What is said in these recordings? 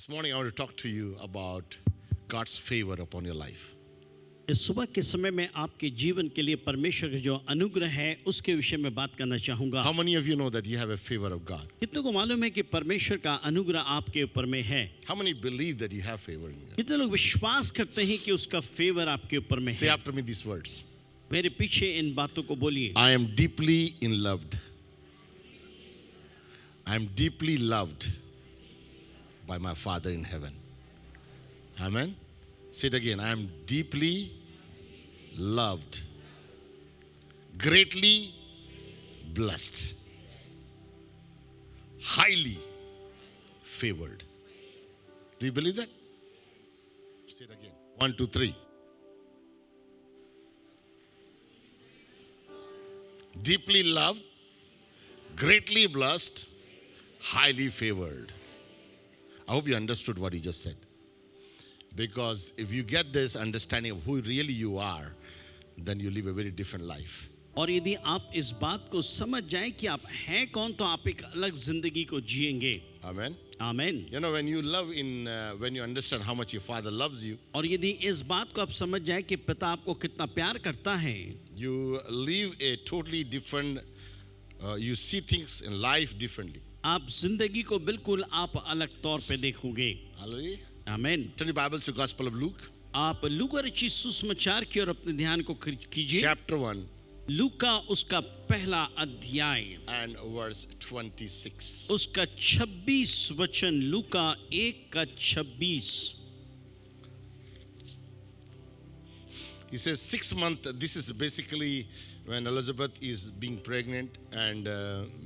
This morning I want to talk to you about God's favor upon your life. इस सुबह के समय में आपके जीवन के लिए परमेश्वर का जो अनुग्रह है उसके विषय में बात करना चाहूंगा। How many of you know that you have a favor of God? कितनों को मालूम है कि परमेश्वर का अनुग्रह आपके ऊपर में है? How many believe that you have favor in you? कितने लोग विश्वास करते हैं कि उसका फेवर आपके ऊपर में Say है? after me these words. मेरे पीछे इन बातों को बोलिए। I am deeply in loved. I am deeply loved by my Father in heaven. Amen. Say it again. I am deeply loved, greatly blessed, highly favored. Do you believe that? Say it again. 1, 2, 3. Deeply loved, greatly blessed, highly favored. I hope you understood what he just said. Because if you get this understanding of who really you are, then you live a very different life. और यदि आप इस बात को समझ जाएं कि आप हैं कौन तो आप एक अलग जिंदगी को जिएंगे। Amen. आमीन। You know, when you love when you understand how much your Father loves you, और यदि इस बात को आप समझ जाएं कि पिता आपको कितना प्यार करता है, you live a totally different, you see things in life differently. आप जिंदगी को बिल्कुल आप अलग तौर पे देखोगे। Hallelujah. आमीन। Turn your Bibles to Gospel of Luke, आप लूका रचित सुसमाचार की ओर अपने ध्यान को कीजिए। chapter 1 लूका उसका पहला अध्याय and verse 26. उसका 26 वचन, लूका 1 का 26। He says 6 months, this is basically when Elizabeth is being pregnant and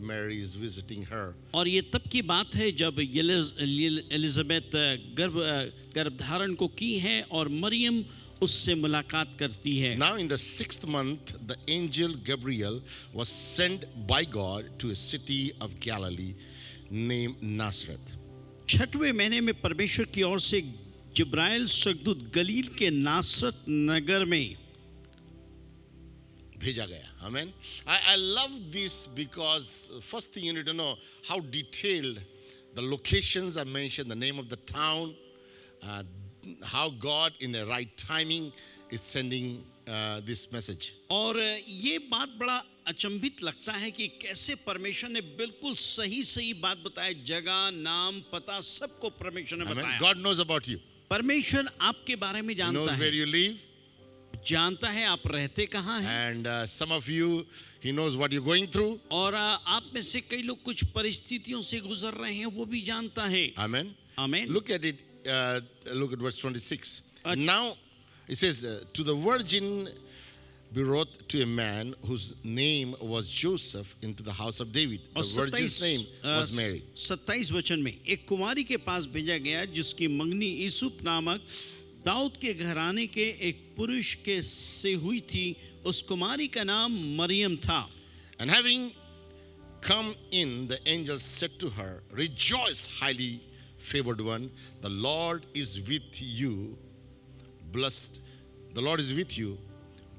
Mary is visiting her. और ये तब की बात है जब एलिजाबेथ गर्भ धारण को की है और मरियम उससे मुलाकात करती है। Now in the 6th month, the angel Gabriel was sent by God to a city of Galilee named Nazareth. 6वें महीने में परमेश्वर की ओर से जिब्राइल स्वर्गदूत गलील के नासरत नगर में भेजा गया. Amen. I love this because first thing you need to know how detailed the locations are mentioned, the name of the town, how God in the right timing is sending this message. और ये बात बड़ा अचंभित लगता है कि कैसे परमेश्वर ने बिल्कुल सही बात बताया, जगह, नाम, पता सबको परमेश्वर ने Amen. बताया। God knows about you. परमेश्वर आपके बारे में He जानता knows where है, you live. जानता है आप रहते कहाँ हैं। And some of you, He knows what you're going through. और आप में से कई लोग कुछ परिस्थितियों से गुजर रहे हैं, वो भी जानता है। Amen. आमीन। Look at it. Look at verse 26. Now, it says, to the virgin betrothed to a man whose name was Joseph into the house of David. The virgin's name was Mary. 27 वचन में एक कुमारी के पास भेजा गया जिसकी मंगनी यूसुफ नामक दाऊद के घराने के एक पुरुष के से हुई थी। उस कुमारी का नाम मरियम था। And having come in, the angel said to her, rejoice, highly favored one, the Lord is with you. Blessed, the Lord is with you.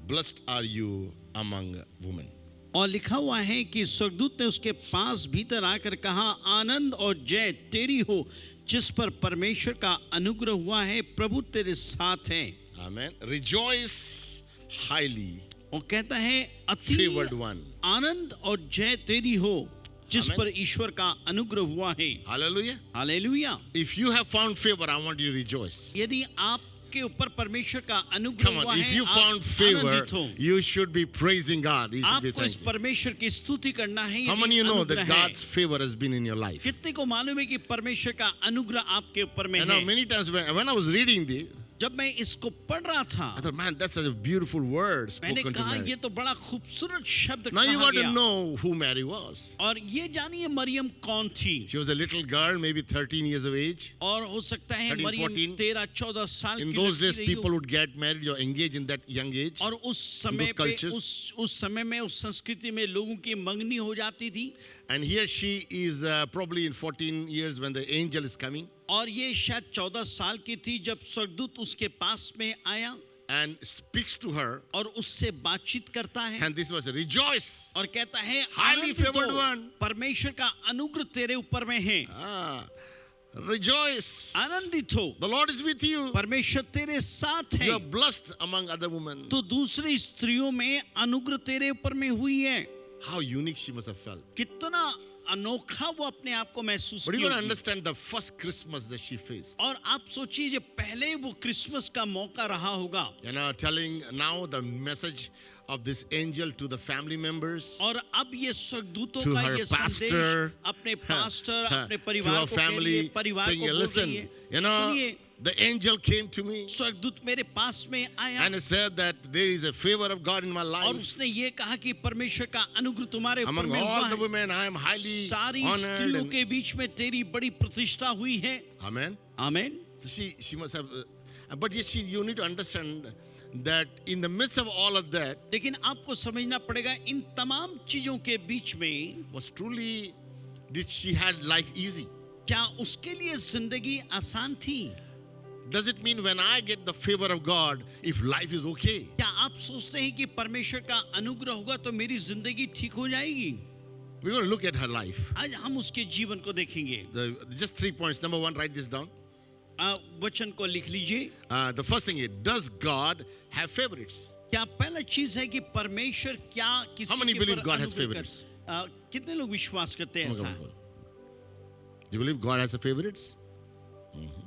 Blessed are you among women. और लिखा हुआ है कि स्वर्गदूत ने उसके पास भीतर आकर कहा, आनंद और जय तेरी हो जिस पर परमेश्वर का अनुग्रह हुआ है, प्रभु तेरे साथ है। Amen. Rejoice highly और कहता है अति favored one. आनंद और जय तेरी हो जिस Amen. पर ईश्वर का अनुग्रह हुआ है। Hallelujah. Hallelujah. If you have found favor, I want you to rejoice. यदि आपके ऊपर परमेश्वर का अनुग्रह Come हुआ on, if है, you आप found favor, आनंदित हो। you should be praising God. You should be आपको इस thankful. परमेश्वर की स्तुति करना है। How many यदि you know अनुग्रह that है। God's favor has been in your life? कितने को मालूम है कि परमेश्वर का अनुग्रह आपके ऊपर में And now है। many times when I was reading this, जब मैं इसको पढ़ रहा था, I thought, man, that's such a beautiful word मैंने spoken to कहा Mary. ये तो बड़ा खूबसूरत शब्द Now you कहा got to गया। know who Mary was. और ये जानिए मरियम कौन थी। She was a little girl, maybe 13 years of age. और हो सकता है 13, मरियम 14. 13-14 साल In की those days, लड़की रही people हो। would get married or engage in that young age. और उस समय those पे cultures. उस समय में उस संस्कृति में लोगों की मंगनी हो जाती थी। And here she is probably in 14 years when the angel is coming. और ये शायद 14 साल की थी जब स्वर्गदूत उसके पास में आया and speaks to her. और उससे बातचीत करता है And this was a rejoice. और कहता है Highly आनंदित favored हो, one. परमेश्वर का अनुग्रह तेरे ऊपर में है। Rejoice. आनंदित हो, The Lord is with you. परमेश्वर तेरे साथ You are है। blessed among other women. तो दूसरी स्त्रियों में अनुग्रह तेरे ऊपर में हुई है। How unique she must have felt. कितना अनोखा वो अपने आप को महसूस But you किया got to होगी। understand the first Christmas that she faced. और आप सोचिए जब पहले वो क्रिसमस का मौका रहा होगा, You know, telling now the message of this angel to the family members, और अब ये स्वर्गदूतों to का her ये संदेश pastor, अपने पास्टर, अपने to परिवार her को कह रही है, family, परिवार saying, को बोल रही listen, है, you know, सुनिए, the angel came to me स्वर्गदूत मेरे पास में आया and he said that there is a favor of God in my और life. उसने ये कहा कि परमेश्वर का अनुग्रह तुम्हारे ऊपर Among में हुआ all the है। women, I am highly सारी honored. स्त्रियों And, के बीच में तेरी बड़ी प्रतिष्ठा हुई है। amen. आमीन। So she must have, but yet you need to understand that in the midst of all of that लेकिन आपको समझना पड़ेगा इन तमाम चीजों के बीच में was truly, did she had life easy? क्या उसके लिए जिंदगी आसान थी? Does it mean when I get the favor of God, if life is okay? क्या आप सोचते हैं कि परमेश्वर का अनुग्रह होगा तो मेरी जिंदगी ठीक हो जाएगी? We're going to look at her life. आज हम उसके जीवन को देखेंगे। Just 3 points. Number 1, write this down. वचन को लिख लीजिए। The first thing is, does God have favorites? क्या पहला चीज है कि परमेश्वर क्या किसी How many के believe ऊपर God has अनुग्रह favorites? कितने लोग विश्वास करते हैं Come on, ऐसा? come on, come on. Do you believe God has a favorites? Mhm.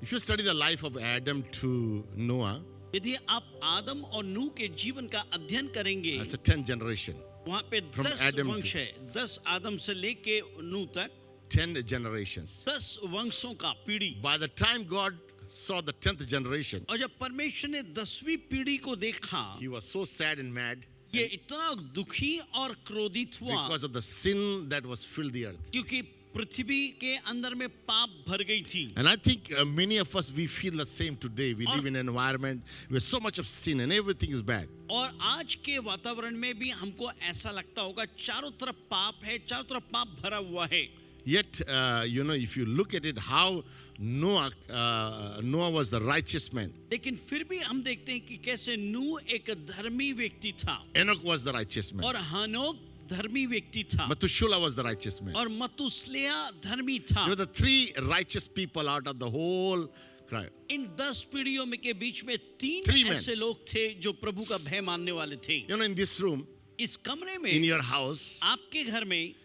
If you study the life of Adam to Noah, यदि आप आदम और नूह के जीवन का अध्ययन करेंगे, that's a 10th generation. वहाँ पे From 10 Adam to- वंश है। 10 आदम से लेके नूह तक 10 generations. 10 वंशों का पीढ़ी। By the time God saw the 10th generation, और जब परमेश्वर ने 10वीं पीढ़ी को देखा, he was so sad and mad ये इतना दुखी और क्रोधित हुआ because of the sin that was filled the earth. क्योंकि पृथ्वी के अंदर में पाप भर गई थी। And I think many of us, we feel the same today. We live in an environment where so much of sin and everything is bad. और आज के वातावरण में भी हमको ऐसा लगता होगा चारों तरफ पाप है, चारों तरफ पाप भरा हुआ है। Yet, you know, if you look at it, how Noah was the righteous man. लेकिन फिर भी हम देखते हैं कि कैसे नूह एक धर्मी व्यक्ति था Enoch was the righteous man. और हनोक धर्मी व्यक्ति था Methuselah was the righteous man. और मतुसलेह धर्मी था। You know, the 3 righteous people out of the whole crowd. इन 10 पीढ़ियों में के बीच में 3 Three men. ऐसे लोग थे जो प्रभु का भय मानने वाले थे। You know, in this room, इस कमरे in में, your house, आपके घर में,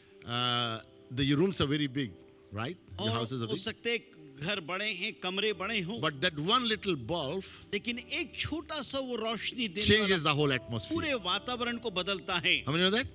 the rooms are very big, right? Your और houses are हो big. सकते हैं घर बड़े हैं, कमरे बड़े हों, But that one little bulb लेकिन एक छोटा सा वो रोशनी देने changes वाला the whole atmosphere. पूरे वातावरण को बदलता है। How many know that?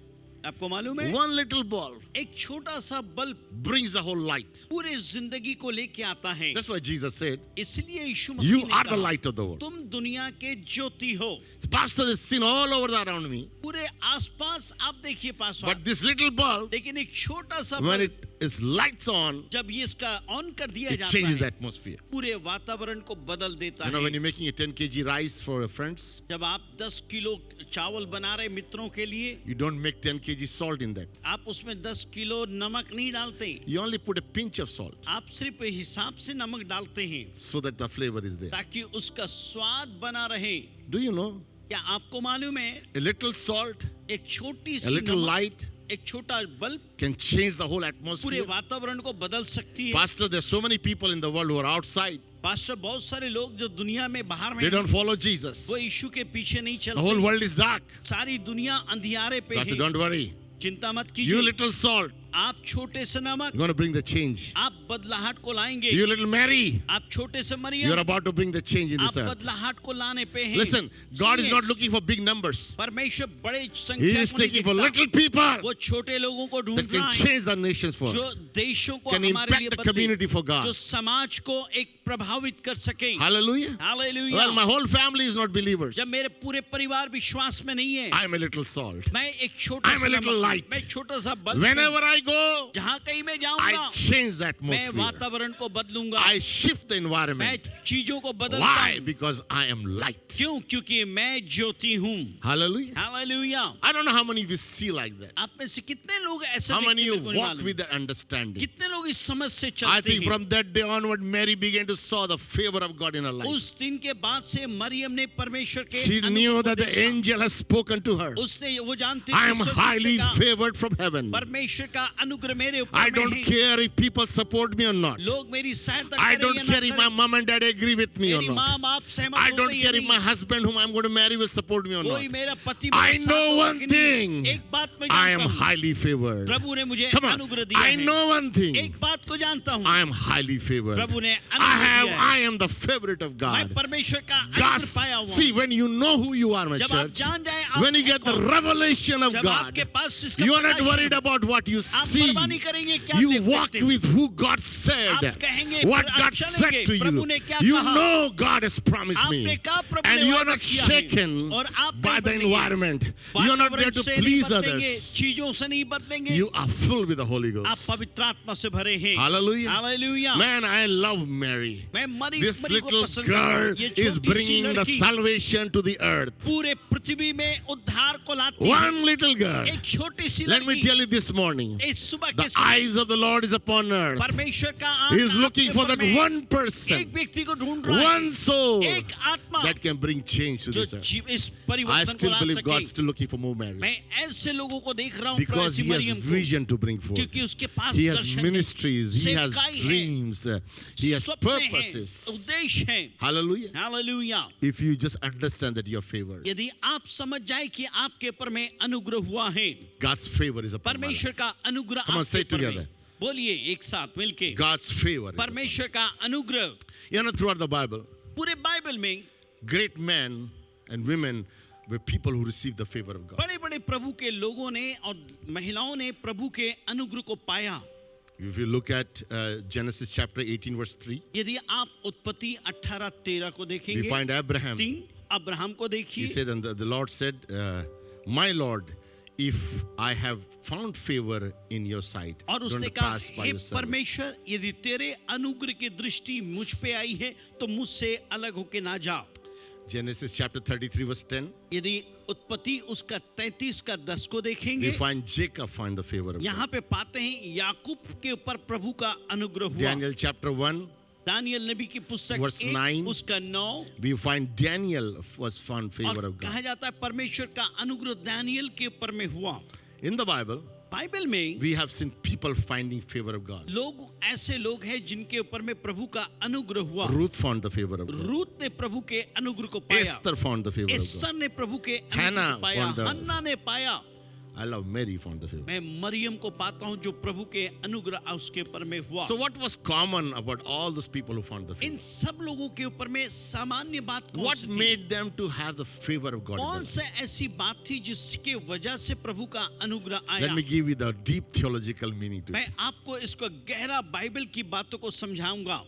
आपको मालूम है, One little bulb एक छोटा सा bulb brings the whole light. पूरे जिंदगी को लेके आता है। That's why Jesus said, इसलिए यीशु you मसीह ने are the कहा, light of the world. तुम दुनिया के ज्योति हो। Pastor, there's sin all over around me. पूरे आसपास आप देखिए पास, But this little bulb, लेकिन एक छोटा सा when bulb it is lights on, जब ये इसका ऑन कर दिया it जाता changes the है, atmosphere. पूरे वातावरण को बदल देता You know, है। when you're making a 10 kg rice for your friends, जब आप 10 किलो चावल बना रहे मित्रों के लिए, you don't make 10 kg salt in that. आप उसमें 10 किलो नमक नहीं डालते, You only put a pinch of salt आप सिर्फ हिसाब से नमक डालते हैं so that the flavor is there. ताकि उसका स्वाद बना रहे। Do you know? क्या आपको मालूम है, A little salt, एक छोटी a सी little नमक, light एक छोटा bulb can change the whole पूरे atmosphere. वातावरण को बदल सकती है। Pastor, there's so many people in the world who are outside. Pastor, बहुत सारे लोग जो दुनिया में बाहर में They हैं, don't follow Jesus. वो यीशु के पीछे नहीं The whole चलते। world is dark. सारी दुनिया अंधियारे पे God said, है। don't worry. चिंता मत You कीजिए, little salt, आप छोटे से नमक, you're going to bring the change. आप बदलाहट को लाएंगे। You little Mary, आप छोटे से you're Maryam, about to bring the change in आप this earth. बदलाहट को लाने पे हैं। Listen, God is सुनिए, not looking for big numbers. परमेश्वर बड़े He संख्या is को नहीं taking for देखता। little people वो छोटे लोगों को that ढूंढ can रहा है change the nations for, जो देशों को can हमारे लिए impact the community for बदले, God. जो समाज को एक प्रभावित कर सके। Hallelujah. Hallelujah. Well, my whole family is not believers. जब मेरे पूरे परिवार विश्वास में नहीं है, I'm a little salt. मैं एक छोटा I'm सा a little नमक, light. मैं छोटा सा बल्ब, Whenever I go, जहाँ कहीं मैं I जाऊंगा change the मैं atmosphere. वातावरण को बदलूंगा, I shift the मैं environment. चीजों को बदलता Why? हूँ। Because I am light. क्यों? क्योंकि मैं ज्योति हूँ। Hallelujah. Hallelujah. I don't know how many of you see like that. आप में से कितने लोग ऐसे How देखते many हैं, of you मेरे को नहीं walk मालूम। with that understanding? कितने लोग इस समझ से I चलते think हैं? from that day onward, Mary began to saw the favor of God in her life. उस दिन के बाद से मरियम ने परमेश्वर के She knew अनुग्रह को that the देखा। angel has spoken to her. उसने वो जानती I थी am स्वर्गदूत highly का favored from heaven. परमेश्वर का अनुग्रह मेरे ऊपर I में don't है। care if people support me or not. लोग मेरी सहायता I करें don't या care ना if my करें। mom and dad agree with me or मेरी not. माँ बाप सहमत I हो don't गए या care if नहीं। my husband whom I'm going to marry will support me or not. कोई मेरा पति I मेरे साथ know होगा one कि नहीं। thing. एक बात मैं I am जानता हूँ, highly favored. प्रभु ने मुझे Come on. अनुग्रह दिया I है। know one thing. एक बात को जानता हूँ, I am highly favored. प्रभु ने अनुग्रह दिया है। I am the favorite of मैं God. परमेश्वर का God, अनुग्रह पाया हुआ see, हूँ। when you know who you are, my जब आप church, जान जाए आप when you हैं get the कौन, revelation of जब God, आपके पास इसका you are not Prakash worried है, about what you आप see. परवाह नहीं करेंगे क्या You देख walk सकते हैं। with who God said, आप कहेंगे, what आप God चलेंगे, said to प्रभु you. ने क्या You कहा। know God has promised me. आपने कहा प्रभु And ने you are वादा not किया है। shaken और आप by नहीं the बदलेंगे। environment. You are not there वातावरण to से नहीं please बदलेंगे, others. चीजों से नहीं बदलेंगे। You are filled with the Holy आप Ghost. पवित्र आत्मा से भरे हैं। Hallelujah. Hallelujah. Man, I love Mary. मैं मरी This मरी को little पसंद करता girl हूँ। ये is छोटी सी bringing the लड़की salvation to the earth. पूरे पृथ्वी में उद्धार को लाती है। One little girl. एक छोटी सी Let me लड़की tell you this morning. इस सुबह The के समय eyes of the Lord is upon earth. परमेश्वर का He आंख is looking आपके for ऊपर that में one एक person, व्यक्ति को ढूंढ रहा है, one soul एक आत्मा that can bring change to जो this earth. इस I परिवर्तन को still ला believe God's सके। still looking for more marriage मैं ऐसे लोगों को देख रहा हूँ because ऐसी He has मरियम को, vision to bring forth. क्योंकि उसके पास He has दर्शन है, ministries, He has सेवकाई है, dreams, He has स्वप्न हैं, purposes. उद्देश्य हैं। Hallelujah. Hallelujah. If you just understand that you're favored, यदि आप समझ जाए कि आपके ऊपर में अनुग्रह हुआ है, God's favor is upon my life. परमेश्वर का अनुग्रह Come on, say आपके it ऊपर में, together. बोलिए एक साथ मिलके, God's favor. Is upon परमेश्वर का अनुग्रह। me. You know, throughout the Bible, पूरे बाइबल में great men and women were people who received the favor of God. बड़े बड़े प्रभु के लोगों ने और महिलाओं ने प्रभु के अनुग्रह को पाया। If you look at Genesis chapter 18, verse 3, यदि आप उत्पत्ति 18:13 को we देखेंगे, find Abraham. 3 अब्राहम को He देखिए, said, and the Lord said, my Lord, if I have found favor in your sight, और don't उसने कहा, pass by hey your servant. परमेश्वर, यदि तेरे अनुग्रह की दृष्टि मुझ पे आई है तो मुझसे अलग होके ना जा। Genesis chapter 33, verse 10, यदि उत्पत्ति उसका 33 का 10 को we देखेंगे, find Jacob find the favor of God. यहाँ पे पाते हैं याकूब के ऊपर प्रभु का अनुग्रह हुआ। Daniel chapter 1, दानियल नबी की पुस्तक Verse 1 9, उसका 9, we find Daniel was found favor और of God. कहा जाता है परमेश्वर का अनुग्रह दानियल के ऊपर में हुआ। In the Bible, बाइबल में we have seen people finding favor of God. लोग ऐसे लोग हैं जिनके ऊपर में प्रभु का अनुग्रह हुआ। Ruth found the favor of God. Ruth ने प्रभु के अनुग्रह को पाया, Esther found the favor of God. Esther ने प्रभु के अनुग्रह Hannah को पाया, found the- हन्ना ने पाया। I love Mary found the favor. मैं मरियम को पाता हूँ जो प्रभु के अनुग्रह उसके ऊपर में हुआ। So what was common about all those people who found the favor? इन सब लोगों के ऊपर में सामान्य बात कौन What सी थी? made them to have the favor of God? in their कौन life? सा ऐसी बात थी जिसके वजह से प्रभु का अनुग्रह आया? Let me give you the deep theological meaning to मैं it. आपको इसको गहरा बाइबल की बातों को समझाऊंगा।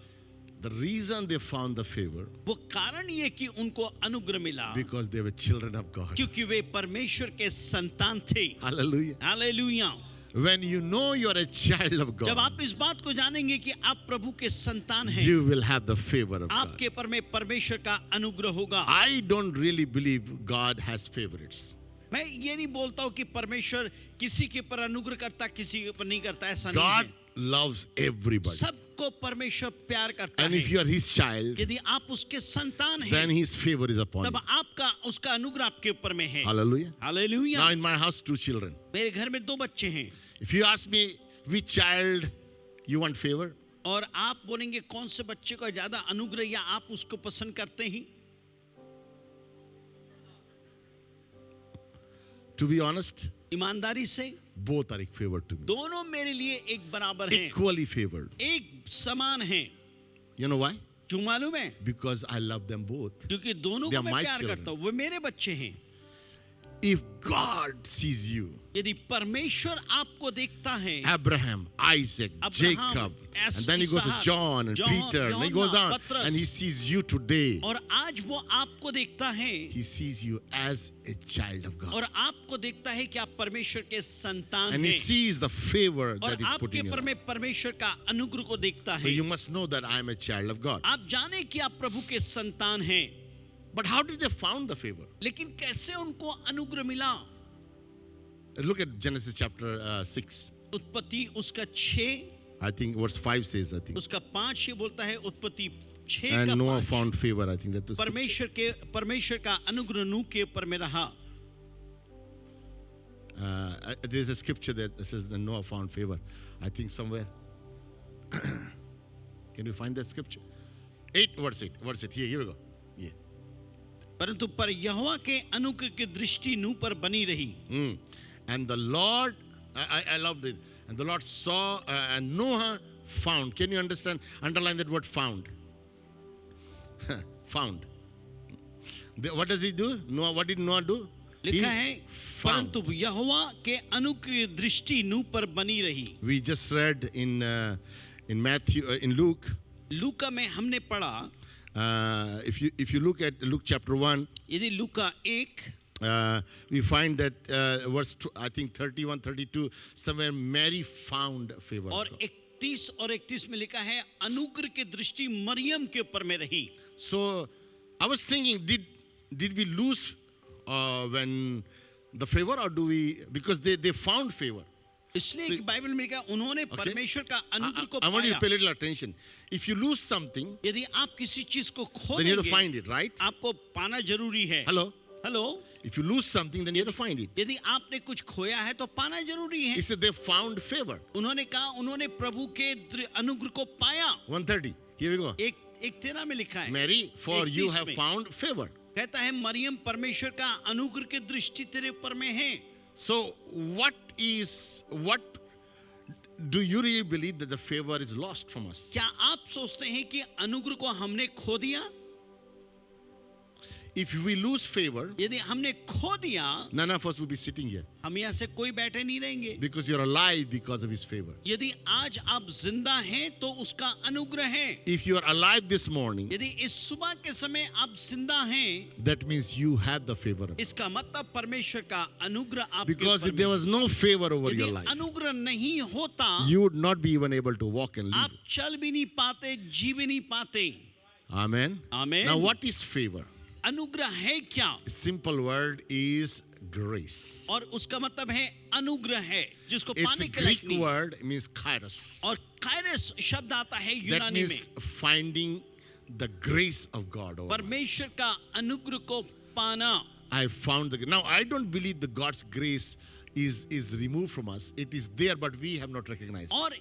The reason they found the favor वो कारण ये कि उनको अनुग्रह मिला because they were children of God. क्योंकि वे परमेश्वर के संतान थे। Hallelujah. Hallelujah. When you know you're a child of जब God, आप इस बात को जानेंगे कि आप प्रभु के संतान हैं, you will have the favor of God. आपके ऊपर में परमेश्वर का अनुग्रह होगा। I don't really believe God has favorites. मैं ये नहीं बोलता हूँ कि परमेश्वर किसी के ऊपर अनुग्रह करता, किसी के ऊपर नहीं करता, ऐसा नहीं God है। loves everybody. सबको परमेश्वर प्यार करता And है। if you are His child, यदि आप उसके संतान then हैं, His favor is upon तब you. आपका उसका अनुग्रह आपके ऊपर में है। Hallelujah. Hallelujah. Now in my house, 2 children. मेरे घर में 2 बच्चे हैं If you ask me which child you want favor, और आप बोलेंगे कौन से बच्चे को ज्यादा अनुग्रह या आप उसको पसंद करते हैं? to be honest, ईमानदारी से both are favored to me. दोनों मेरे लिए एक बराबर हैं, Equally favored. एक समान हैं। You know why? क्यों मालूम है? Because I love them both. क्योंकि दोनों They को are मैं my प्यार children. करता हूँ, वो मेरे बच्चे हैं। If God sees you, यदि परमेश्वर आपको देखता है, Abraham, Isaac, Abraham, Jacob, and then he goes to Isaac, John and John, Peter, and he goes on, Patras. and he sees you today. और आज वो आपको देखता है He sees you as a child of God. और आपको देखता है कि आप परमेश्वर के संतान And he हैं sees the favor और that is put आपके in ऊपर you. में परमेश्वर का अनुग्रह को देखता So है। you must know that I am a child of God. आप जाने कि आप प्रभु के संतान हैं, But how did they found the favor? लेकिन कैसे उनको अनुग्रह मिला? Look at Genesis chapter 6. उत्पत्ति उसका 6 I think verse 5 says, I think. उसका 5 ये बोलता है, उत्पत्ति 6 And का Noah 5, found favor. I think that was परमेश्वर का अनुग्रह नूह के ऊपर में रहा. there's a scripture that says that Noah found favor. I think somewhere. Can you find that scripture? 8 verse 8. Verse 8. Here we go. Yeah. परंतु पर यहोवा के अनुग्रह की दृष्टि नूह पर बनी रही. And the Lord, I loved it. And the Lord saw, and Noah found. Can you understand? Underline that word found. Found. What does he do? Noah, what did Noah do? लिखा है found. परंतु यहोवा के अनुग्रह की दृष्टि नूह पर बनी रही. We just read in Matthew, in Luke. लूका में हमने पढ़ा, If you look at Luke chapter 1, यदि लूका 1 we find that verse, I think 31, 32, somewhere Mary found favor. और 31 और 31 में लिखा है अनुग्रह की दृष्टि मरियम के ऊपर में रही. So I was thinking, did we lose when the favor, or do we, because they found favor. इसलिए See, कि बाइबल में लिखा उन्होंने Okay. परमेश्वर का अनुग्रह को I want you to पाया. pay a little attention. If you lose something, यदि आप किसी चीज को खो then you have to देंगे, find it, right? आपको पाना जरूरी है. Hello? Hello, If you lose something, then you have to find it. यदि आपने कुछ खोया है तो पाना जरूरी है. He said they found favor. उन्होंने कहा उन्होंने प्रभु के अनुग्रह को पाया. 130. Here we go. एक 13 में लिखा है, Mary, for you 31 have में. found favor. कहता है मरियम परमेश्वर का अनुग्रह की दृष्टि तेरे ऊपर में है. So what do you really believe that the favor is lost from us? क्या आप सोचते हैं कि अनुग्रह को हमने खो दिया? If we lose favor, यदि हमने खो दिया, none of us will be sitting here हम यहाँ से कोई बैठे नहीं रहेंगे. because you're alive because of his favor. यदि आज आप जिंदा हैं तो उसका अनुग्रह है. If you are alive this morning, यदि इस सुबह के समय आप जिंदा हैं, that means you have the favor of God. इसका मतलब परमेश्वर का अनुग्रह आपके Because ऊपर if there में. was no favor over यदि your life, अनुग्रह नहीं होता, you would not be even able to walk and आप live. चल भी नहीं पाते, जी भी नहीं पाते. Amen. Amen. Now what is favor? अनुग्रह है क्या? A simple word is grace. और उसका मतलब है अनुग्रह है, जिसको It's पाने a के Greek लायक नहीं. word, it means kairos. और कायरस शब्द आता है That यूनानी means में. finding the grace of God. over. परमेश्वर का अनुग्रह को पाना. I found the. Now I don't believe the God's grace is removed from us. It is there, but we have not recognized. और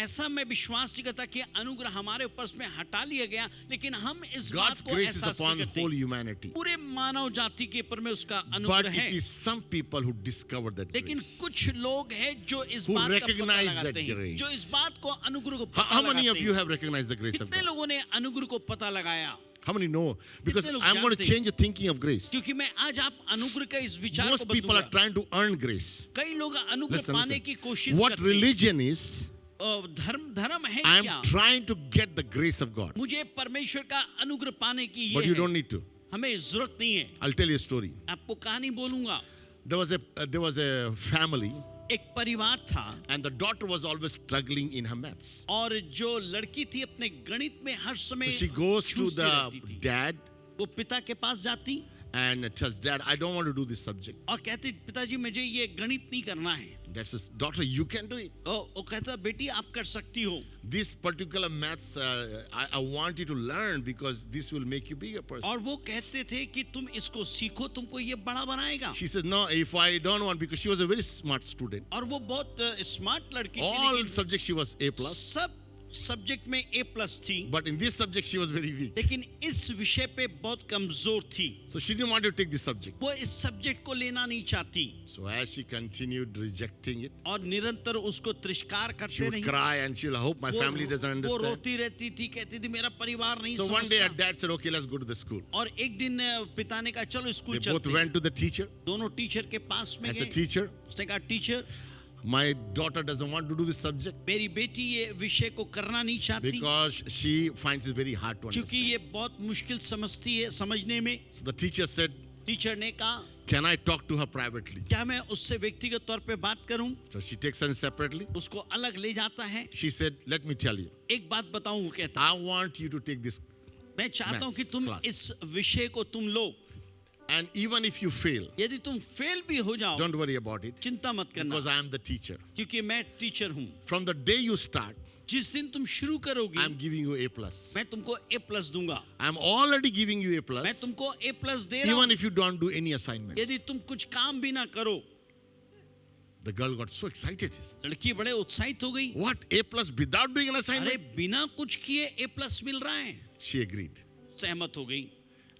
ऐसा मैं विश्वास नहीं करता कि अनुग्रह हमारे ऊपर में हटा लिया गया, लेकिन हम इस बात God's को grace is एहसास upon नहीं whole करते. humanity. पूरे मानव जाति के ऊपर में उसका But अनुग्रह it है. is some people who discover that लेकिन grace. कुछ लोग हैं जो इस Who बात का पता recognize that लगाते हैं, grace. जो इस बात को अनुग्रह को How, पता how many लगाते of you हैं. have recognized the grace of कितने God? लोगों ने अनुग्रह को पता लगाया? How many know? Because कितने लोग I'm going to जानते हैं? change your thinking of grace. क्योंकि मैं आज आप अनुग्रह का इस विचार Most को people are बदलूंगा. trying to earn grace. कई लोग अनुग्रह Listen, पाने listen. की कोशिश What करते हैं. religion is, धर्म है I'm क्या? trying to get the grace of God. मुझे परमेश्वर का अनुग्रह पाने की But ये you है. don't need to. हमें जरूरत नहीं है. I'll tell you a story. आपको कहानी बोलूंगा. There was a family, एक परिवार था and the daughter was always struggling in her maths. और जो लड़की थी अपने गणित में हर So समय she goes to जूझती the रहती थी. dad वो पिता के पास जाती and tells, Dad, I don't want to do this subject. और कहती पिताजी मुझे ये गणित नहीं करना है. Dad says, daughter, you can do it. वो कहता बेटी आप कर सकती हो. This particular maths, I want you to learn because this will make you bigger person. और वो कहते थे कि तुम इसको सीखो, तुमको ये बड़ा बनाएगा. She said, no, if I don't want, because she was a very smart student. और वो बहुत स्मार्ट लड़की थी, All लेकिन subjects she was A+. सब सब्जेक्ट में A+ थी, But in this subject, she was very weak. लेकिन इस विषय पे बहुत कमजोर थी. So she didn't want to take this subject. वो इस सब्जेक्ट को लेना नहीं चाहती So as she continued rejecting it, और निरंतर उसको तिरस्कार she करते would रही. cry and she'll hope my family doesn't वो understand. रोती रहती थी, कहती थी मेरा परिवार नहीं So one day her समझता. dad said, okay, let's go to the school. और एक दिन पिता ने कहा चलो स्कूल They both चलते हैं. went to the teacher. दोनों टीचर के पास में As a गए. teacher, उसने कहा teacher my daughter doesn't want to do this subject मेरी बेटी ये विषय को करना नहीं चाहती because she finds it very hard to क्योंकि understand. ये बहुत मुश्किल समझती है समझने में. So the teacher said, teacher ने कहा can I talk to her privately? क्या मैं उससे व्यक्तिगत तौर पे बात करूं? So she takes her in separately. उसको अलग ले जाता है. She said, let me tell you, एक बात बताऊं, वो कहता I want you to take this. मैं चाहता हूं कि Maths तुम class. इस विषय को तुम लो. And even if you fail, यदि तुम फेल भी हो जाओ don't worry about it चिंता मत करना because I am the teacher. क्योंकि मैं टीचर हूं. From the day you start, जिस दिन तुम शुरू करोगे I'm giving you A plus. मैं तुमको A+ दूंगा, I'm already giving you A मैं plus, तुमको A+ दे रहा even हूं if you don't do any assignments. यदि तुम कुछ काम भी ना करो। The girl got so excited. लड़की बड़े उत्साहित हो गई, What? A plus without doing an अरे assignment? बिना कुछ किए A+ मिल रहा है। She agreed. सहमत हो गई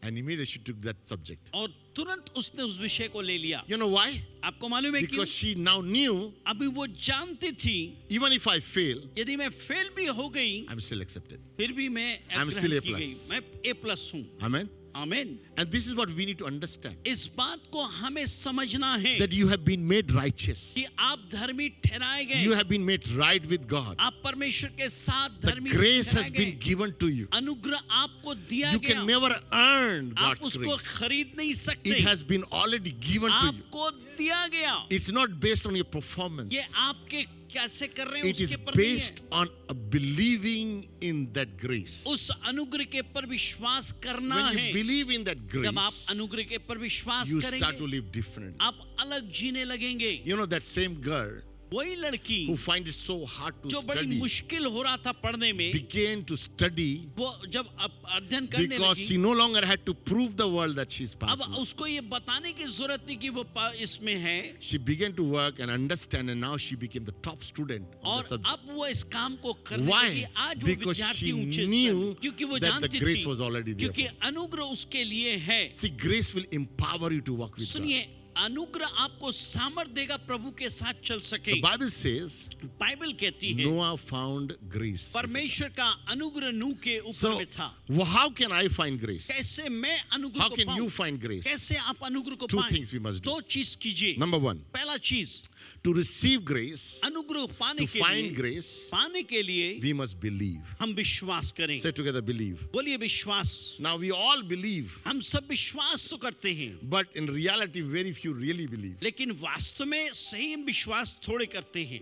And immediately she took that subject. और तुरंत उसने उस विषय को ले लिया। You know why? आपको मालूम है क्यों? Because she now knew, अभी वो जानती थी even if I fail, यदि मैं फेल भी हो गई I'm still accepted. फिर भी मैं I'm still ग्रहण A+. की गई, मैं A+ हूँ। Amen? आमीन। And this is what we need to understand. इस बात को हमें समझना है That you have been made righteous. कि आप धर्मी ठहराए गए, You have been made right with God. आप परमेश्वर के साथ The धर्मी grace ठहराए has been गए, given to you. अनुग्रह आपको दिया You गया, can never earn आप God's उसको grace. खरीद नहीं सकते, It has been already given to you. आपको दिया गया। It's not based on your performance. ये आपके कैसे कर रहे हैं It is उसके पर नहीं based है, on a believing in that grace. उस अनुग्रह के पर विश्वास करना When है। you believe in that जब आप grace, अनुग्रह के पर विश्वास you start to करेंगे live differently. आप अलग जीने लगेंगे। You know that same girl वही लड़की who find it so hard to जो बड़ी study मुश्किल हो रहा था पढ़ने में, began to study वो जब अध्ययन करने because लगी, she no longer had to prove the world that she's अब passing. उसको ये बताने की जरूरत नहीं कि वो इसमें है, She began to work and understand, and now she became the top student of और the subject. अब वो इस काम को करने Why? लगी। आज वो Because विद्यार्थी she ऊंचे स्तर knew में, क्योंकि वो that the जानती grace थी was already there क्योंकि for अनुग्रह उसके लिए है। See, grace will empower you to walk with God. सुनिए, अनुग्रह आपको सामर्थ्य देगा प्रभु के साथ चल सके। The Bible says बाइबल कहती है Noah found grace. परमेश्वर का अनुग्रह नूह के ऊपर So, में था। how can I find grace? कैसे मैं अनुग्रह How को can you पाऊं? find grace? कैसे आप अनुग्रह को Two पाएं? things we must do. दो चीज कीजिए। Number one, पहला चीज, to receive grace, अनुग्रह पाने to के find लिए, grace, पाने के लिए we must believe. हम विश्वास करें। Say together, believe. बोलिए विश्वास। Now we all believe, हम सब विश्वास तो करते हैं, but in reality, very few really believe. लेकिन वास्तव में सही विश्वास थोड़े करते हैं।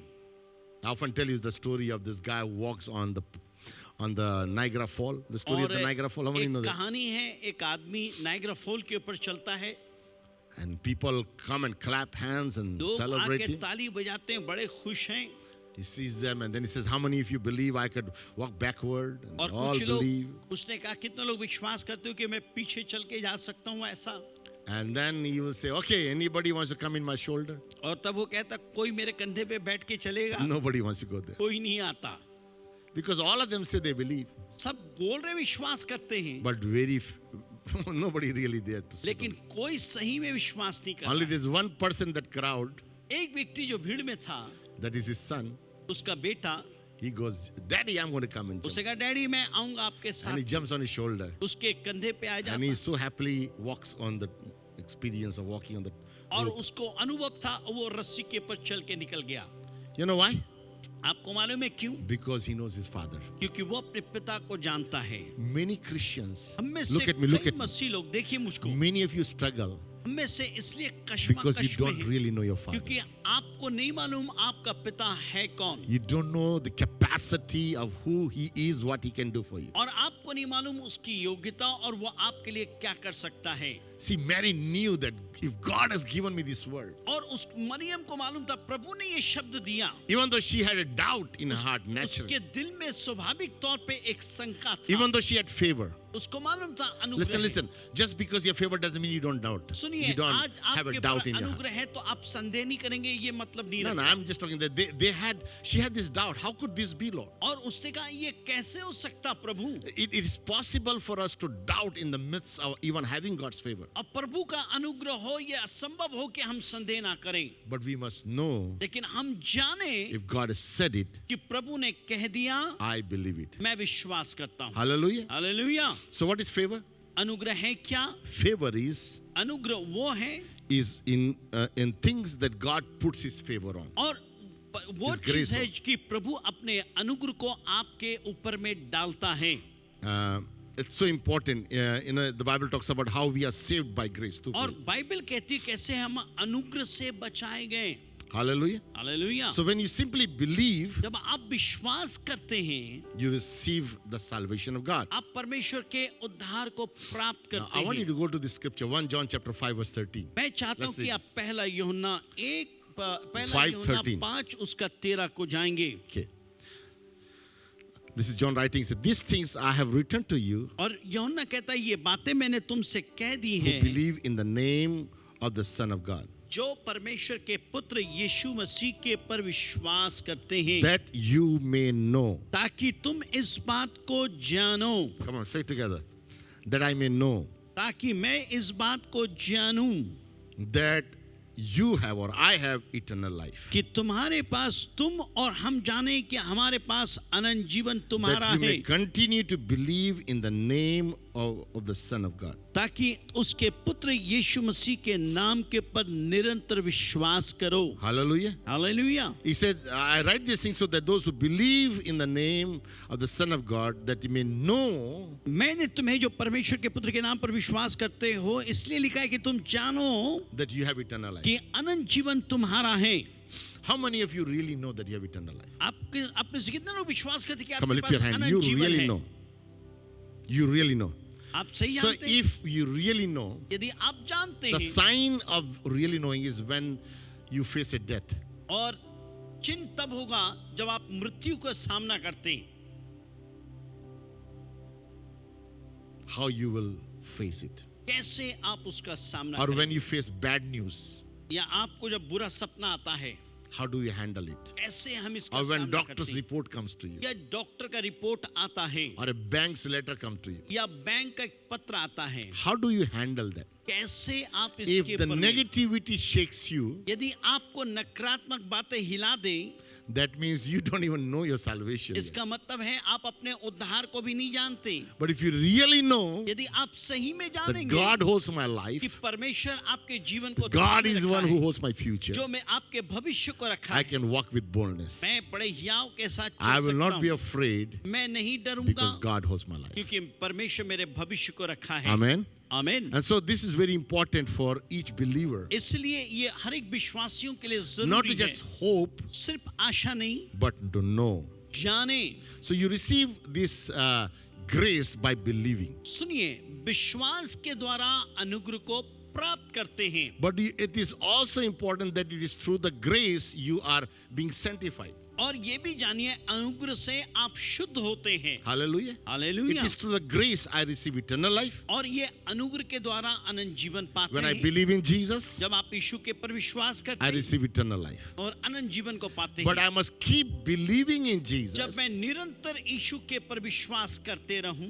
I often tell you the story of this guy who walks on the Niagara Fall. The story of और the Niagara Fall. How many एक know that? कहानी है, एक आदमी नायग्रा फॉल के ऊपर चलता है, And people come and clap hands and लोग celebrate आके him. ताली बजाते हैं, बड़े खुश हैं। He sees them and then he says, "How many of you believe I could walk backward?" And और they all कुछ लोग, believe. उसने कहा कितने लोग विश्वास करते हो कि मैं पीछे चल के जा सकता हूँ ऐसा। And then he will say, "Okay, anybody wants to come in my shoulder?" और तब वो कहता कोई मेरे कंधे पे बैठ के चलेगा? Nobody wants to go there. कोई नहीं आता। Because all of them say they believe, सब बोल रहे विश्वास करते हैं, but nobody really there to sit. लेकिन कोई सही में विश्वास नहीं Only करता। there's one person that crowd, एक व्यक्ति जो भीड़ में था, that is his son. उसका बेटा, He goes, "Daddy, I'm going to come and उसने jump." कहा डैडी मैं आऊंगा आपके And he साथ। jumps on his shoulder. उसके कंधे पे आ And he जाता so happily walks on the experience of walking on the और rope. उसको अनुभव था, वो रस्सी के ऊपर चल के निकल गया। You know why? आपको मालूम है क्यों? Because he knows his father. क्योंकि वो अपने पिता को जानता है। Many Christians, हम में से look at me, look कई at me. मसीह लोग, देखिए मुझको, Many of you struggle हम में से इसलिए because you कश्मकश में don't हैं, really know your father. क्योंकि आपको नहीं मालूम आपका पिता है कौन, You don't know the capacity of who he is, what he can do for you. और आपको नहीं मालूम उसकी योग्यता और वो आपके लिए क्या कर सकता है। See, Mary knew that if God has given me this word, और उस मरियम को मालूम था प्रभु ने ये शब्द दिया, even though she had a doubt in her heart naturally, उसके दिल में स्वाभाविक तौर पे एक शंका था, even though she had favor. उसको मालूम था अनुग्रह Listen, है। listen. Just because you have favor doesn't mean you don't doubt. सुनिए, You don't आज have a आपके doubt पर in your heart. अनुग्रह है तो आप संदेह नहीं करेंगे, ये मतलब नहीं No, no, रखता। I'm just talking that she had this doubt. How could this be, Lord? और उससे कहा ये कैसे हो सकता प्रभु? It is possible for us to doubt in the midst of even having God's favor. अब प्रभु का अनुग्रह हो ये असंभव हो कि हम संदेह ना करें, But we must know लेकिन हम जाने if God has said it, कि प्रभु ने कह दिया, I believe it. मैं विश्वास करता हूँ। Hallelujah. Hallelujah. So what is favor? अनुग्रह है क्या? Favor is अनुग्रह वो है in things that God puts his favor on. और वो His चीज grace है हो। कि प्रभु अपने अनुग्रह को आपके ऊपर में डालता है। It's so important. The Bible talks about how we are saved by grace too. और बाइबल कहती है कैसे हम अनुग्रह से बचाए गए। Hallelujah. Hallelujah. So when you simply believe, जब आप विश्वास करते हैं, you receive the salvation of God. आप परमेश्वर के उद्धार को प्राप्त Now, करते I want you हैं। to go to the scripture, 1 John chapter 5 verse 13. मैं चाहता हूं Let's कि read आप पहला यूहन्ना 5:13 5 उसका 13 को जाएंगे। Okay. This is John writing. He said, "These things I have written to you और यूहन्ना कहता है ये बातें मैंने तुमसे कह दी who हैं believe in the name of the Son of God, जो परमेश्वर के पुत्र यीशु मसीह के पर विश्वास करते हैं, that you may know." ताकि तुम इस बात को जानो, Come on, say it together. That I may know ताकि मैं इस बात को जानूं that you have or I have eternal life. कि तुम्हारे पास, तुम और हम जाने कि हमारे पास अनंत जीवन तुम्हारा That you है, may continue to believe in the name of the Son of God. ताकि उसके पुत्र यीशु मसीह के नाम के पर निरंतर विश्वास करो। Hallelujah. Hallelujah. He said, "I write these things so that those who believe in the name of the Son of God, that you may know मैंने तुम्हें जो परमेश्वर के पुत्र के नाम पर विश्वास करते हो इसलिए लिखा है कि तुम जानो that you have eternal life." कि अनंत जीवन तुम्हारा है। How many of you really know that you have eternal life? आपके अपने से कितने लोग विश्वास करते हैं कि Come on, आपके lift your pass hand. Anant You जीवन really है? know. You really know. आप सही So जानते हैं? if you really know, यदि आप जानते the हैं, sign of really knowing is when you face a death. और चिन्ह तब होगा जब आप मृत्यु का सामना करते हैं, How you will face it. कैसे आप उसका सामना Or करें, when you face bad news, या आपको जब बुरा सपना आता है how do you handle it? कैसे हम इसका Or when सामना करते doctor's हैं, report comes to you, या डॉक्टर का रिपोर्ट आता है, or a bank's letter comes to you, या बैंक का एक पत्र आता है, how do you handle that? कैसे आप If इसके the ऊपर में- negativity shakes you, यदि आपको नकारात्मक बातें हिला दे, that means you don't even know your salvation yet. इसका मतलब है आप अपने उद्धार को भी नहीं जानते। But if you really know यदि आप सही में that जानेंगे God holds my कि life, परमेश्वर आपके जीवन को God थामे is the रखा one है, who holds my future, जो मैं आपके भविष्य को रखा I है, can walk with boldness. मैं बड़े हियाव के साथ I चल will सकता not be हूँ, afraid मैं नहीं डरूंगा because God holds my life. क्योंकि परमेश्वर मेरे भविष्य को रखा है। Amen. आमीन। And so this is very important for each believer. इसलिए ये हर एक विश्वासियों के लिए Not to जरूरी just है, hope, सिर्फ आशा नहीं, but to know. जाने। So you receive this grace by believing. सुनिए, विश्वास के द्वारा अनुग्रह को प्राप्त करते हैं, But it is also important that it is through the grace you are being sanctified. और ये भी जानिए अनुग्रह से आप शुद्ध होते हैं। Hallelujah. It hallelujah. is through the grace I receive eternal life. और ये अनुग्रह के द्वारा अनंत जीवन पाते When I हैं। believe in Jesus, जब आप यीशु के पर विश्वास करते I हैं receive eternal life. और अनंत जीवन को पाते But हैं, I must keep believing in जब Jesus, मैं निरंतर यीशु के पर विश्वास करते रहूं,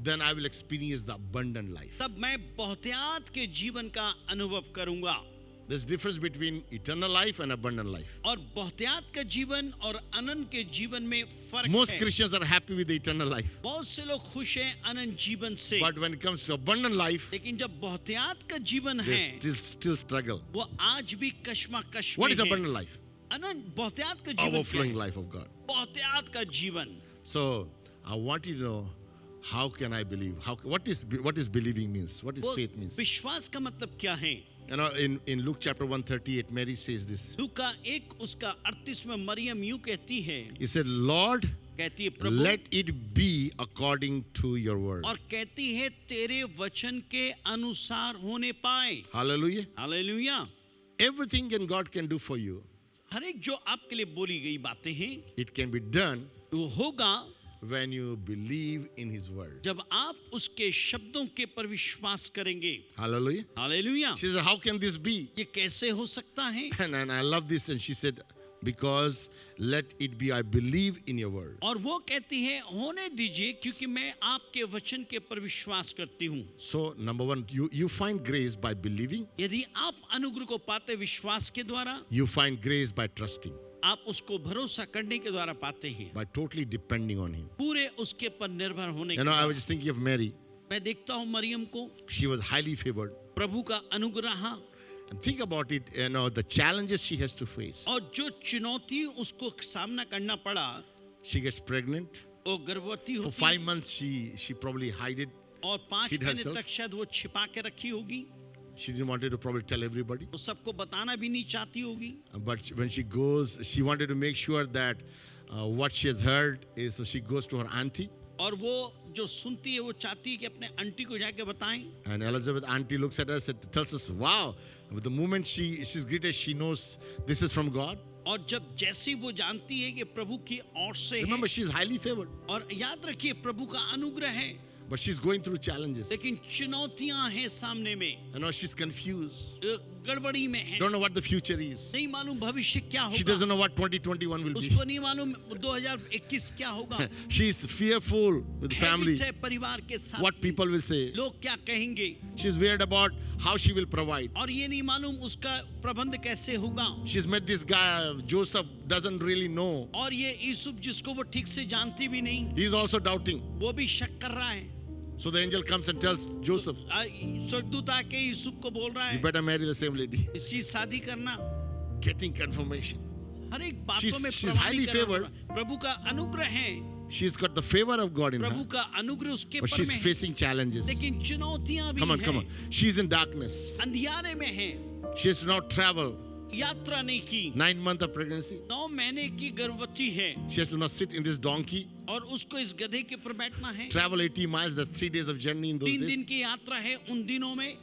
then I will experience the abundant life. तब मैं बहुतायत के जीवन का अनुभव करूंगा। There's difference between eternal life and abundant life. और बहुतायत का जीवन और अनंत के जीवन में फर्क Most है। Christians are happy with the eternal life. बहुत से लोग खुश हैं अनंत जीवन से, But when it comes to abundant life, लेकिन जब बहुतायत का जीवन they है still struggle. वो आज भी कश्मकश What में is है। abundant life? अनंत बहुतायत का जीवन क्या Overflowing है? life of God. बहुतायत का जीवन। So I want you to know, how can I believe? What is believing means? What is वो faith means? विश्वास का मतलब क्या है? You know, in Luke chapter 138, Mary says this. लूका 1 उसका 38 में मरियम यूं कहती है, He said, "Lord, कहती है प्रभु, let it be according to your word." और कहती है तेरे वचन के अनुसार होने पाए। Hallelujah. Hallelujah. Everything God can do for you, हर एक जो आपके लिए बोली गई बातें हैं it can be done वो होगा when you believe in his word. जब आप उसके शब्दों के पर विश्वास करेंगे। Hallelujah. Hallelujah. She said, "How can this be?" ये कैसे हो सकता है? And I love this. And she said, "Because let it be, I believe in your word." और वो कहती है होने दीजिए क्योंकि मैं आपके वचन के पर विश्वास करती हूँ। So, number one, you find grace by believing. यदि आप अनुग्रह को पाते विश्वास के द्वारा, You find grace by trusting, आप उसको भरोसा करने के द्वारा पाते हैं, by totally depending on him. पूरे उसके पर निर्भर होने के You know, I द्वारा। was just thinking of Mary. मैं देखता हूँ मरियम को, She was highly favored. प्रभु का अनुग्रह, And think about it, you know, the challenges she has to face. और जो चुनौती उसको सामना करना पड़ा, She gets pregnant. वो गर्भवती For होती 5 months, she probably hid it. और 5 hid महीने herself. तक शायद वो छिपा के रखी होगी, She didn't want to probably tell everybody. वो सबको बताना भी नहीं चाहती होगी। But when she goes, she wanted to make sure that what she has heard is, so she goes to her auntie. और वो जो सुनती है वो चाहती है कि अपने आंटी को जाके बताएं। And Elizabeth auntie looks at us and tells us, "Wow!" The moment she's greeted, she knows this is from God. और जब जैसी वो जानती है कि प्रभु की ओर से है, Remember, she's highly favored, और याद रखिए प्रभु का अनुग्रह है, but she's going through challenges. लेकिन चुनौतियां हैं सामने में, You know, she's confused. गड़बड़ी में है, Don't know what the future is. नहीं मालूम भविष्य क्या She होगा, doesn't know what 2021 will be. उसको नहीं मालूम 2021 क्या होगा, She's fearful with the family, भयभीत है परिवार के साथ, what people will say. लोग क्या कहेंगे, She's worried about how she will provide. और ये नहीं मालूम उसका प्रबंध कैसे होगा, She's met this guy, Joseph, doesn't really know. और ये यूसुफ जिसको वो ठीक से जानती भी नहीं, He's also doubting. वो भी शक कर रहा है, So the angel comes and tells Joseph, स्वर्गदूत आके यूसुफ को बोल रहा you है better marry the same lady. इसकी शादी करना, Getting confirmation. हर एक बातों में she's highly प्रमाणीकरण हो favored. रहा है। प्रभु का अनुग्रह है, She's got the favor of God in Prabhu her, का अनुग्रह उसके but पर she's में है, facing challenges. लेकिन चुनौतियां भी Come on, हैं, come on. She's in darkness. अंधियारे में है, She has not traveled. यात्रा नहीं की, 9 months of pregnancy. 9 महीने की गर्भवती है, She has to now sit in this donkey, और उसको इस गधे के ऊपर बैठना है, travel 80 miles. That's 3 days of journey in those 3 days. दिन की यात्रा है उन दिनों में,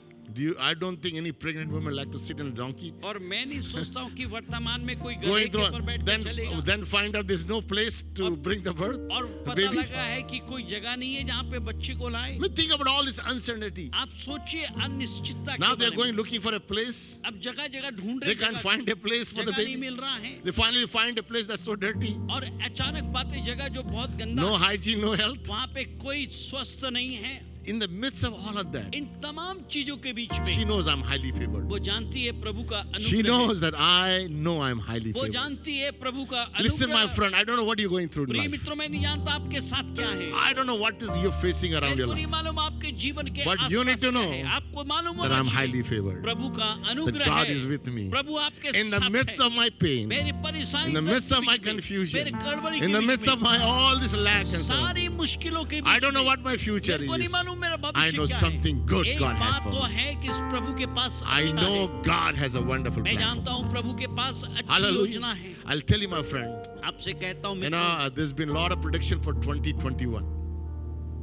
I don't think any pregnant woman like to sit in a donkey. और मैं नहीं सोचता हूँ कि वर्तमान में कोई गधे Going के through, ऊपर बैठ के चलेगा, then find out there's no place to bring the birth. और The पता baby. लगा है कि कोई जगह नहीं है जहाँ पे बच्चे को लाए। I mean, think about all this uncertainty. आप सोचिए अनिश्चितता Now के they're बारे going में। looking for a place. अब जगह जगह ढूंढ They रहे, can't find a place for the जगह नहीं baby. मिल रहा है, They finally find a place that's so dirty. और अचानक पाते जगह जो बहुत गंदा, No hygiene, no health. वहाँ पे कोई स्वस्थ नहीं है। In the midst of all of that, इन तमाम चीजों के बीच she में knows I'm highly favored. वो जानती है प्रभु का She अनुग्रह है। knows that I know I'm highly वो favored. जानती है प्रभु का Listen, my अनुग्रह। friend, I don't know what you're going through in प्रिय life. मित्रों, मैं नहीं जानता आपके साथ क्या है, I don't know what is you're facing around your मेरे को नहीं life. मालूम आपके जीवन के But you need आसपास to क्या know है। आपको मालूम That होना I'm चाहिए highly favored. प्रभु का That अनुग्रह God है, is with me. प्रभु आपके In the साथ midst है। of my pain, मेरी परेशानी in the दर्द midst के of my बीच में, confusion, मेरे गड़बड़ी in के the बीच midst में, of my all this lack and so on, सारी मुश्किलों के बीच I don't know में, what my future मेरे को नहीं is. मालूम मेरा I भविष्य know क्या something है। good एक God has बात for तो me. है कि इस प्रभु के पास I अच्छा know है। God has a wonderful मैं plan. जानता हूँ प्रभु के पास अच्छी Hallelujah. योजना है। I'll tell you, my friend, आपसे कहता हूँ you मित्रों, know, there's been a lot of prediction for 2021.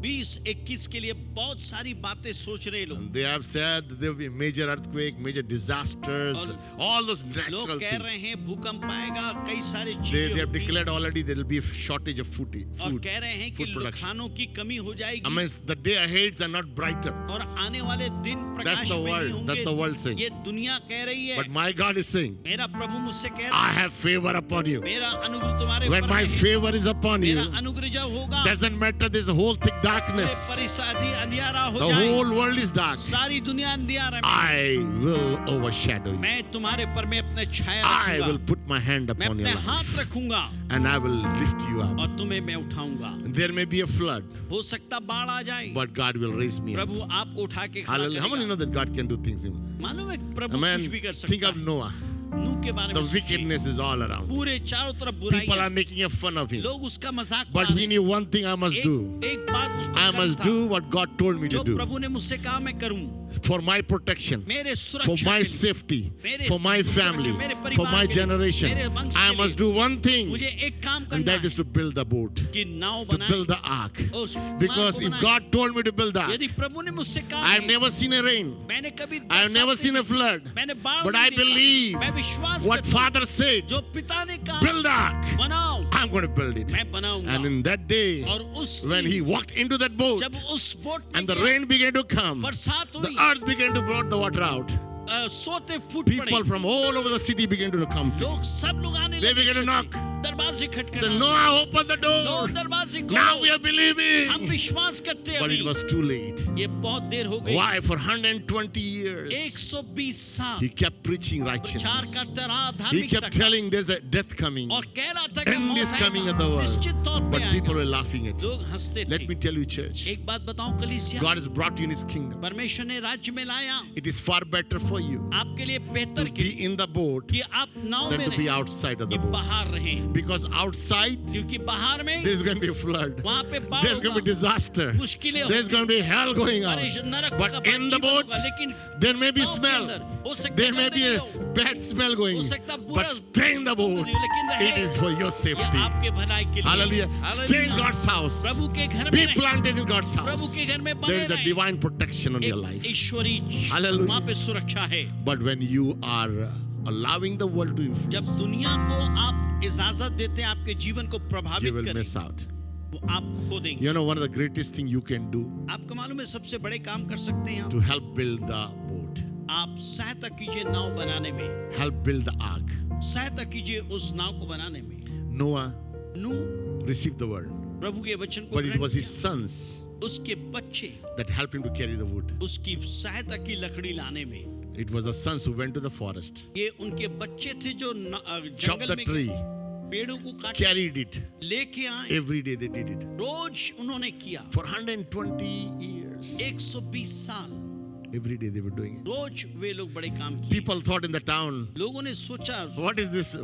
2021 के लिए बहुत सारी बातें सोच रहे लोग, And they have said that there will be major earthquake, major disasters, और all those लोग natural कह things. रहे हैं भूकंप आएगा, कई सारी They चीजें have होंगी, declared already there will be a shortage of food. और कह रहे हैं कि food production. खानों की कमी हो I जाएगी, mean, the day ahead are not brighter. और आने वाले दिन That's प्रकाश the में नहीं world. That's the होंगे। world saying. ये दुनिया कह रही है, But my God is saying, मेरा प्रभु मुझसे कह रहा I है, have favor upon you. मेरा अनुग्रह तुम्हारे When ऊपर my है, favor is upon you, मेरा अनुग्रह जब होगा, doesn't matter there's a whole thick darkness. परिसादी अंधियारा हो The जाए, whole world is dark. सारी दुनिया अंधियारा में, I will overshadow you. मैं तुम्हारे पर में अपने छाया I will रखूंगा, put my hand मैं upon अपने your हाथ life रखूंगा and I will lift you up. और तुम्हें मैं उठाऊंगा। There may be a flood, हो सकता बाढ़ आ जाए, but God will raise me up. प्रभु आपको उठा के खड़ा Hallelujah. How many करेगा। know that God can do things? मालूम है प्रभु Amen. कुछ भी कर Think सकता of है। Noah. नूह के बारे The में सोचिए, wickedness is all around. पूरे चारों तरफ बुराई People are है, making a fun of him. लोग उसका मजाक But उड़ा he रहे knew one thing I must हैं। do. एक बात उसको I करना must था, do what God told me जो to do. प्रभु ने मुझसे कहा मैं करूं, For my protection, मेरे for सुरक्षा my के लिए, safety, मेरे for my सुरक्षा, family, मेरे for परिवार my के लिए, generation. मेरे वंश I के must लिए, do one thing, मुझे एक काम and करना that is है to build the boat, कि नाव to बनाए, build the ark. उस नाव Because को if बनाए। God told me to build that, यदि प्रभु ने मुझसे कहा I have है, never seen a rain, मैंने कभी I have बरसात never नहीं seen a देखी, flood, मैंने बाढ़ but नहीं I देखा, believe मैं विश्वास what करता हूं, Father said, जो पिता ने कहा build the ark. बनाओ, I'm going to build it. मैं बनाऊंगा। And in that day, और उस when दिन he walked into that boat जब उस बोट में and the गया, rain began to come, बरसात the हुई, earth began to flood the water out. सोते फूट People पड़े, from all over the city began to come to him. लोग सब लोग आने They लगे, began to छत knock. पे, दरवाजे He said, खटखटाने, Noah, open the door. लोग दरवाजे Now we खोलो, are believing. हम विश्वास करते हैं But it अभी, was too late. ये बहुत देर हो गई। Why? For 120 years, 120 साल he kept preaching प्रचार righteousness. करते रहा, He धार्मिकता kept का, telling there's a death coming. और कह रहा था कि End मौत is coming आएगा, at the world. निश्चित तौर पे But people आएगा। were laughing at him. लोग हंसते Let थे। me tell you, church, एक बात बताऊं कलीसिया, God has brought you in his kingdom. परमेश्वर ने राज्य में लाया, It is far better for you आपके लिए to बेहतर के be in the boat कि आप नाव than में to be रहें, outside of the कि boat. बाहर रहें, Because outside, क्योंकि बाहर में there's going to be a flood. वहां पे बाढ़ There's going to be होगा, disaster. मुश्किलें There's होंगी, going to be hell going on. नरक का But in the जीवन boat, होगा, लेकिन there may be नाव के smell. अंदर हो सकता There है may be गंदगी a हो, bad smell going. हो सकता है बुरा But stay in the boat. लेकिन रहे, It is for your ये safety. आपके भलाई के लिए। Hallelujah. Stay in hallelujah. God's house. प्रभु के घर Be में रहें, planted in God's Prabhu house. के घर में बने There is a रहें। divine protection on your एक life. ईश्वरी Hallelujah. वहां पे सुरक्षा है। But when you are allowing the world to जब influence, दुनिया को आप इजाजत देते हैं आपके जीवन को you प्रभावित will करने miss out. वो आप खो देंगे। You know, one of the greatest thing you can do आपको मालूम है सबसे बड़े काम कर सकते हैं to help build the boat, आप सहायता कीजिए नाव बनाने में, help build the ark. सहायता कीजिए उस नाव को बनाने में। Noah Nuh received the word, प्रभु के वचन को but it ग्रहण was his किया। sons उसके बच्चे that helped him to carry the wood. उसकी सहायता की लकड़ी लाने में। It was the sons who went to the forest, ये उनके बच्चे थे जो chopped जंगल the में tree, पेड़ों को काट carried it. लेके आए। Every day they did it. रोज उन्होंने किया For 120 years, 120 साल every day they were doing it. रोज वे लोग बड़े काम किए। People thought in the town, लोगों ने सोचा what is this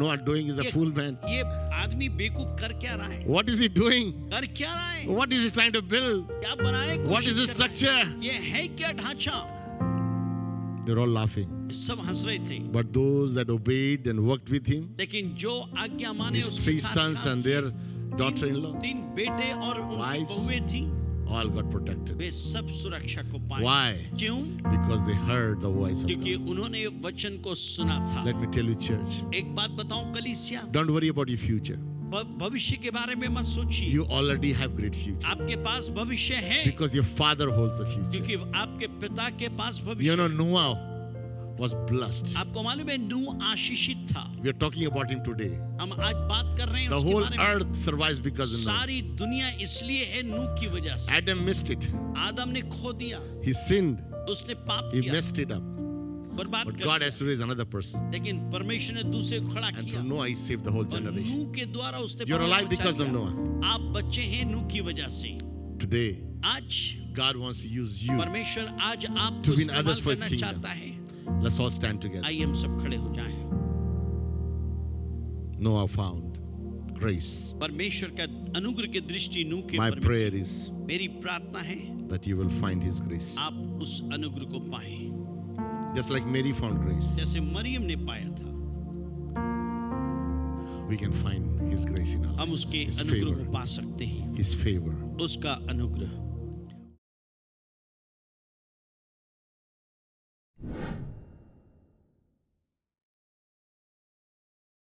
Noah doing? He's a ये- fool man. ये आदमी बेवकूफ कर क्या रहा है, What is he doing? कर क्या रहा है, What is he trying to build? क्या बनाने की What is कोशिश his कर रहा structure? है? ये है क्या ढांचा। They're all laughing. सब हंस रहे थे, But those that obeyed and worked with him, लेकिन जो आज्ञा माने his उसके 3 साथ sons काम and किया, their daughter-in-law, 3 बेटे और उनकी wives, बहुएं थी, all got protected. वे सब सुरक्षा को पाए। Why? क्यों? Because they heard the voice of क्योंकि God. उन्होंने वचन को सुना था। Let me tell you, church, एक बात बताऊं कलीसिया, don't worry about your future. भविष्य के बारे में मत सोचिए, You already have great future आपके पास भविष्य है, because your father holds the future. क्योंकि आपके पिता के पास You भविष्य know, है। Noah was blessed. आपको मालूम है नूह आशीषित था। We are talking about him today. हम आज बात कर रहे हैं The उसके whole बारे में। earth survives because of Noah. सारी दुनिया इसलिए है नूह की वजह से। Adam missed it. आदम ने खो दिया, He sinned. उसने पाप He किया, messed it up. बर्बाद But कर God दिया। has to raise another person. लेकिन परमेश्वर ने दूसरे को खड़ा And किया through Noah, he saved the whole और generation. नूह के द्वारा उसने You're परिवार alive बचा because of लिया। Noah. आप बच्चे हैं नूह की वजह से। Today, आज God wants to use you. परमेश्वर आज आपको To win इस्तेमाल others for his करना kingdom. चाहता है। Let's all stand together. आइए हम सब खड़े हो जाएं। Noah found grace. परमेश्वर का अनुग्रह की दृष्टि नूह के My ऊपर prayer में। is मेरी प्रार्थना है that you will find his grace. आप उस अनुग्रह को पाएं, Just like Mary found grace, जैसे मरियम ने पाया था। we can find his grace in our हम lives. उसके His अनुग्रह favor. को पा सकते हैं, His favor. उसका अनुग्रह।